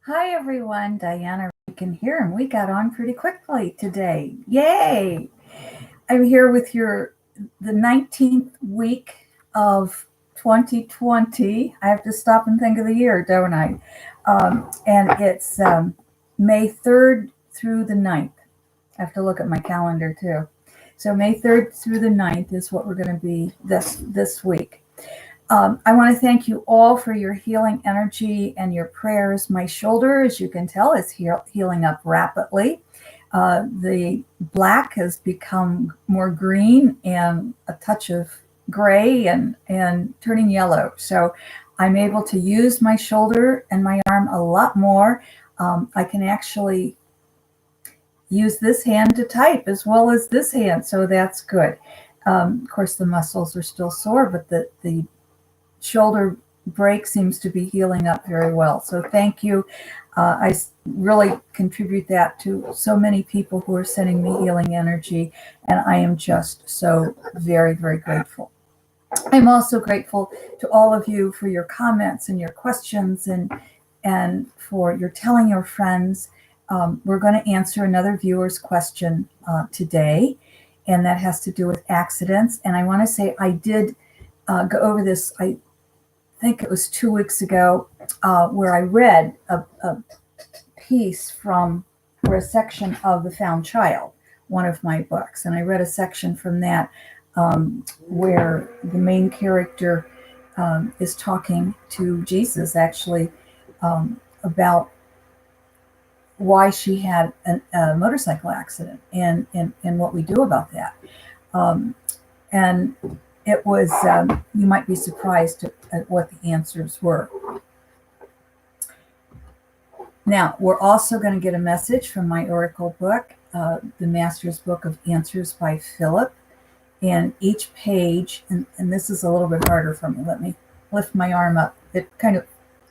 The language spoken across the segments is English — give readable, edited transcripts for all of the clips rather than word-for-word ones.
Hi everyone, Diana Regan here, and we got on pretty quickly today. Yay! I'm here with the 19th week of 2020. I have to stop and think of the year, don't I? And it's May 3rd through the 9th. I have to look at my calendar too. So May 3rd through the 9th is what we're going to be this week. I want to thank you all for your healing energy and your prayers. My shoulder, as you can tell, is healing up rapidly. The black has become more green and a touch of gray and turning yellow. So I'm able to use my shoulder and my arm a lot more. I can actually use this hand to type as well as this hand, so that's good. Of course, the muscles are still sore, but the shoulder break seems to be healing up very well. So thank you. I really contribute that to so many people who are sending me healing energy, and I am just so very, very grateful. I'm also grateful to all of you for your comments and your questions and for your telling your friends. We're going to answer another viewer's question today, and that has to do with accidents. And I want to say I did go over this. I think it was 2 weeks ago, where I read a piece from, or a section of The Found Child, one of my books. And I read a section from that where the main character is talking to Jesus, actually, about why she had a motorcycle accident and what we do about that. And it was, you might be surprised at what the answers were. Now, we're also going to get a message from my Oracle book, the Master's Book of Answers by Phillip. And each page, and this is a little bit harder for me. Let me lift my arm up. It kind of,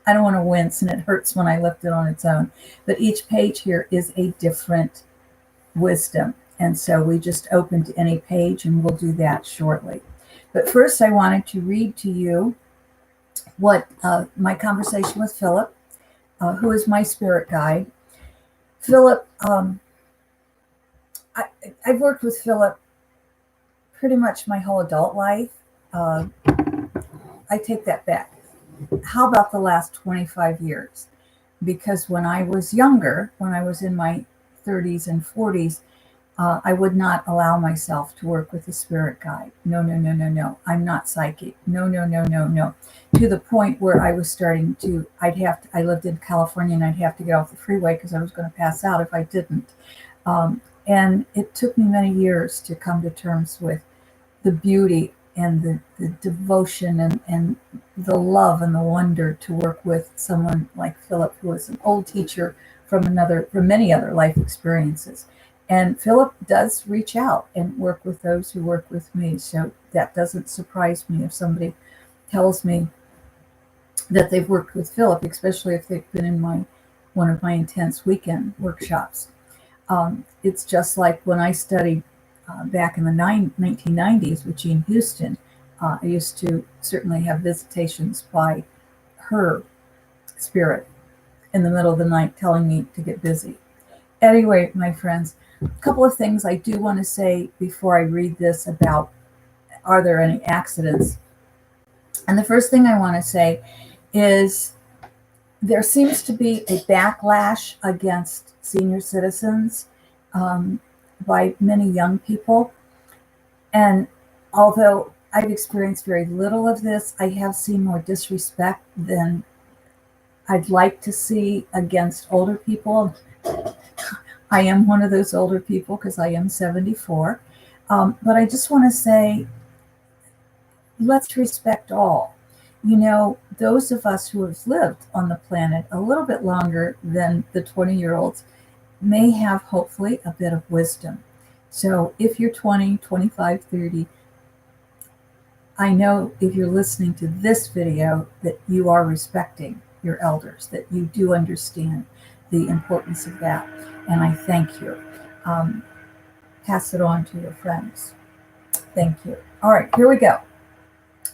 I don't want to wince, and it hurts when I lift it on its own. But each page here is a different wisdom. And so we just open to any page, and we'll do that shortly. But first, I wanted to read to you what my conversation with Phillip, who is my spirit guide. Phillip, I've worked with Phillip pretty much my whole adult life. I take that back. How about the last 25 years? Because when I was younger, when I was in my 30s and 40s, I would not allow myself to work with a spirit guide. No, no, no, no, no. I'm not psychic. No, no, no, no, no. To the point where I was starting to, I lived in California, and I'd have to get off the freeway because I was going to pass out if I didn't. And it took me many years to come to terms with the beauty and the devotion and the love and the wonder to work with someone like Phillip, who is an old teacher from many other life experiences. And Phillip does reach out and work with those who work with me. So that doesn't surprise me if somebody tells me that they've worked with Phillip, especially if they've been in one of my intense weekend workshops. It's just like when I studied back in the 1990s with Jean Houston. I used to certainly have visitations by her spirit in the middle of the night telling me to get busy. Anyway, my friends, a couple of things I do want to say before I read this about, are there any accidents? And the first thing I want to say is there seems to be a backlash against senior citizens by many young people. And although I've experienced very little of this, I have seen more disrespect than I'd like to see against older people. I am one of those older people because I am 74. But I just want to say, let's respect all. You know, those of us who have lived on the planet a little bit longer than the 20-year-olds may have, hopefully, a bit of wisdom. So if you're 20, 25, 30, I know if you're listening to this video that you are respecting your elders, that you do understand the importance of that. And I thank you. Pass it on to your friends. Thank you. All right, here we go.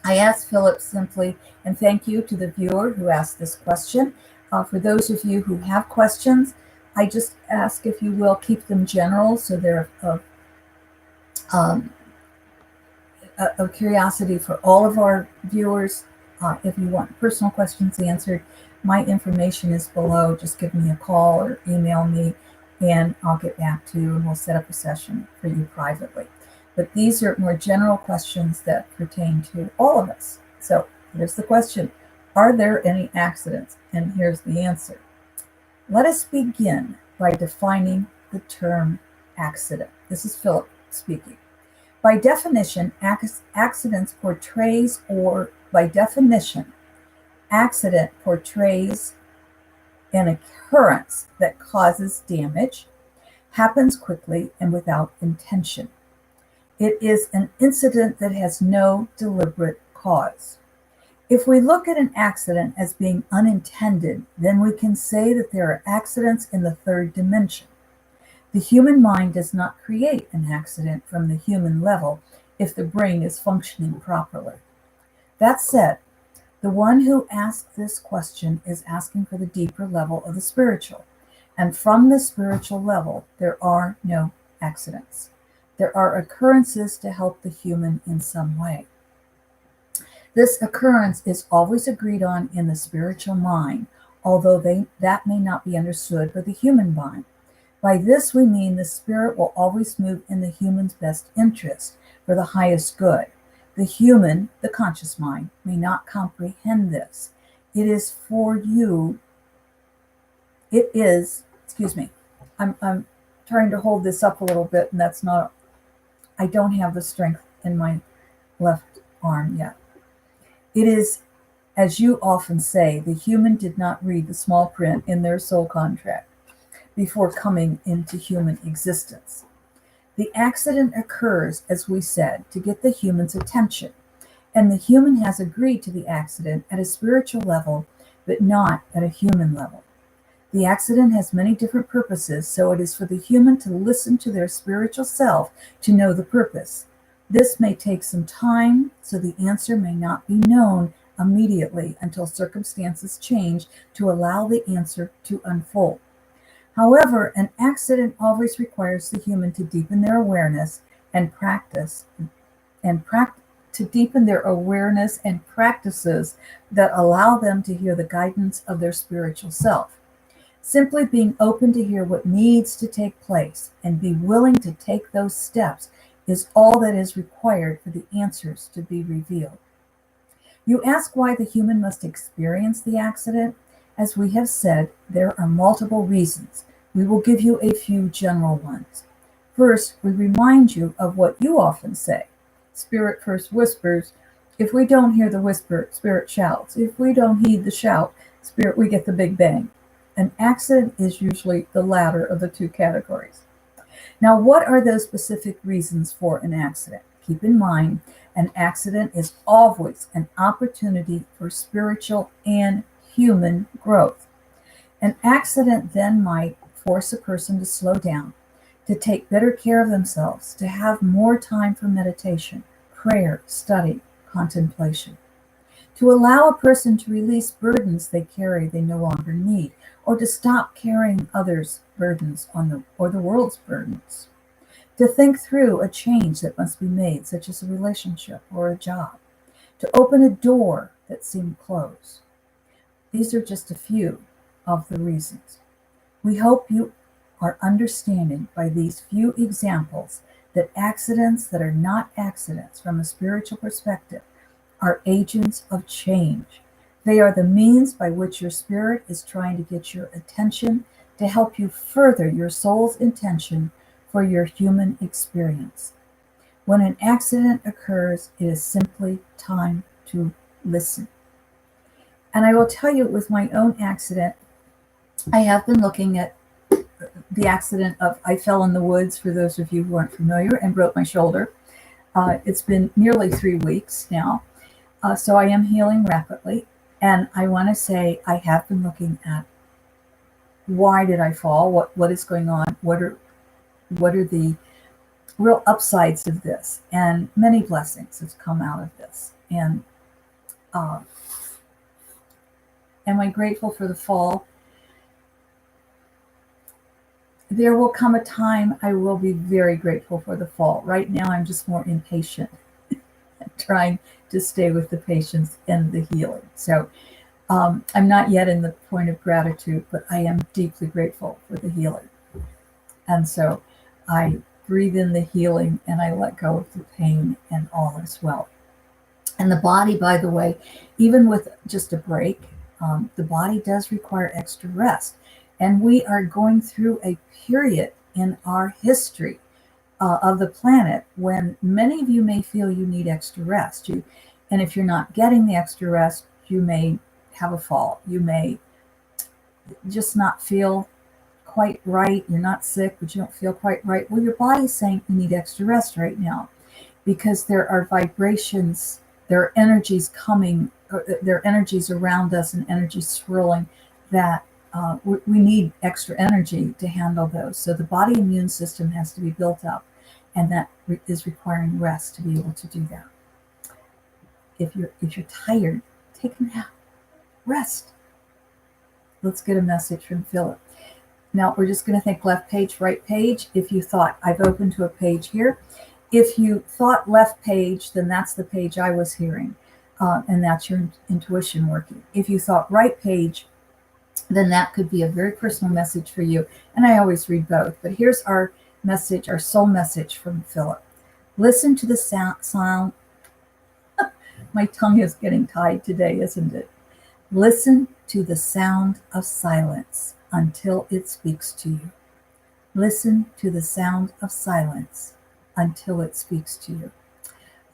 I asked Phillip simply, and thank you to the viewer who asked this question. For those of you who have questions, I just ask if you will keep them general so they're um, of curiosity for all of our viewers. If you want personal questions answered, my information is below. Just give me a call or email me, and I'll get back to you, and we'll set up a session for you privately. But these are more general questions that pertain to all of us. So here's the question. Are there any accidents? And here's the answer. Let us begin by defining the term accident. This is Phillip speaking. By definition, accident portrays an occurrence that causes damage, happens quickly and without intention. It is an incident that has no deliberate cause. If we look at an accident as being unintended, then we can say that there are accidents in the third dimension. The human mind does not create an accident from the human level if the brain is functioning properly. That said, the one who asked this question is asking for the deeper level of the spiritual. And from the spiritual level, there are no accidents. There are occurrences to help the human in some way. This occurrence is always agreed on in the spiritual mind, although that may not be understood by the human mind. By this we mean the spirit will always move in the human's best interest for the highest good. The human, the conscious mind, may not comprehend this. It is for you. It is, excuse me, I'm trying to hold this up a little bit, and that's not, I don't have the strength in my left arm yet. It is, as you often say, the human did not read the small print in their soul contract before coming into human existence. The accident occurs, as we said, to get the human's attention, and the human has agreed to the accident at a spiritual level, but not at a human level. The accident has many different purposes, so it is for the human to listen to their spiritual self to know the purpose. This may take some time, so the answer may not be known immediately until circumstances change to allow the answer to unfold. However, an accident always requires the human to deepen their awareness and practices that allow them to hear the guidance of their spiritual self. Simply being open to hear what needs to take place and be willing to take those steps is all that is required for the answers to be revealed. You ask why the human must experience the accident. As we have said, there are multiple reasons. We will give you a few general ones. First, we remind you of what you often say. Spirit first whispers. If we don't hear the whisper, Spirit shouts. If we don't heed the shout, Spirit, we get the big bang. An accident is usually the latter of the two categories. Now, what are those specific reasons for an accident? Keep in mind, an accident is always an opportunity for spiritual and human growth. An accident then might force a person to slow down, to take better care of themselves, to have more time for meditation, prayer, study, contemplation, to allow a person to release burdens they carry they no longer need, or to stop carrying others' burdens or the world's burdens, to think through a change that must be made, such as a relationship or a job, to open a door that seemed closed. These are just a few of the reasons. We hope you are understanding by these few examples that accidents that are not accidents from a spiritual perspective are agents of change. They are the means by which your spirit is trying to get your attention to help you further your soul's intention for your human experience. When an accident occurs, it is simply time to listen. And I will tell you, with my own accident, I have been looking at the accident of I fell in the woods, for those of you who aren't familiar, and broke my shoulder. It's been nearly 3 weeks now, so I am healing rapidly. And I want to say I have been looking at why did I fall? What is going on? What are the real upsides of this? And many blessings have come out of this. And Am I grateful for the fall? There will come a time I will be very grateful for the fall. Right now, I'm just more impatient, trying to stay with the patience and the healing. So I'm not yet in the point of gratitude, but I am deeply grateful for the healing. And so I breathe in the healing and I let go of the pain, and all is well. And the body, by the way, even with just a break, the body does require extra rest. And we are going through a period in our history of the planet when many of you may feel you need extra rest. And if you're not getting the extra rest, you may have a fall. You may just not feel quite right. You're not sick, but you don't feel quite right. Well, your body's saying you need extra rest right now because there are vibrations, there are energies coming, there are energies around us and energies swirling that we need extra energy to handle those. So the body immune system has to be built up, and that is requiring rest to be able to do that. If you're tired, take a nap, rest. Let's get a message from Phillip. Now we're just going to think left page, right page. If you thought I've opened to a page here, if you thought left page, then that's the page I was hearing, and that's your intuition working. If you thought right page, then that could be a very personal message for you. And I always read both. But here's our message, our soul message from Phillip. Listen to the sound. My tongue is getting tied today, isn't it? Listen to the sound of silence until it speaks to you. Listen to the sound of silence until it speaks to you.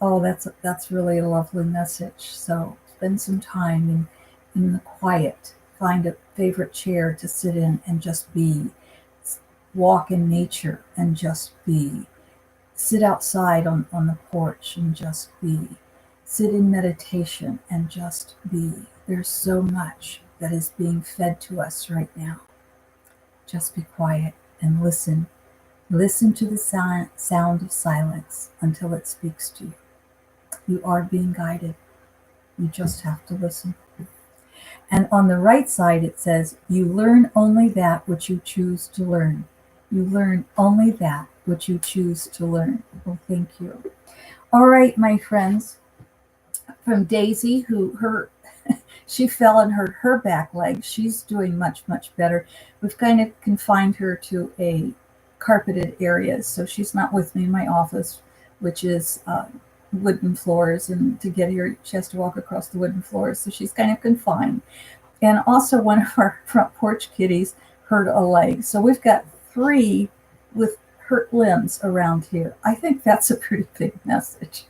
Oh, that's really a lovely message. So spend some time in the quiet. Find a favorite chair to sit in and just be. Walk in nature and just be. Sit outside on the porch and just be. Sit in meditation and just be. There's so much that is being fed to us right now. Just be quiet and listen. Listen to the sound of silence until it speaks to you. You are being guided. You just have to listen. And on the right side, it says, you learn only that which you choose to learn. You learn only that which you choose to learn. Well, thank you. All right, my friends, from Daisy, she fell and hurt her back leg. She's doing much, much better. We've kind of confined her to a carpeted area, so she's not with me in my office, which is wooden floors, and to get here she has to walk across the wooden floors, so she's kind of confined. And also one of our front porch kitties hurt a leg, so we've got 3 with hurt limbs around here. I think that's a pretty big message.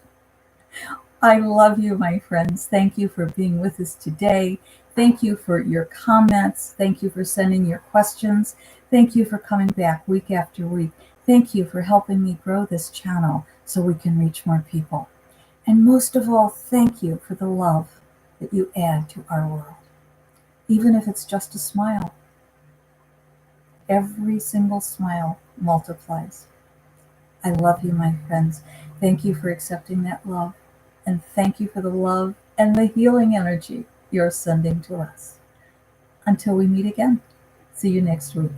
I love you, my friends. Thank you for being with us today. Thank you for your comments. Thank you for sending your questions. Thank you for coming back week after week. Thank you for helping me grow this channel so we can reach more people. And most of all, thank you for the love that you add to our world. Even if it's just a smile. Every single smile multiplies. I love you, my friends. Thank you for accepting that love. And thank you for the love and the healing energy you're sending to us. Until we meet again. See you next week.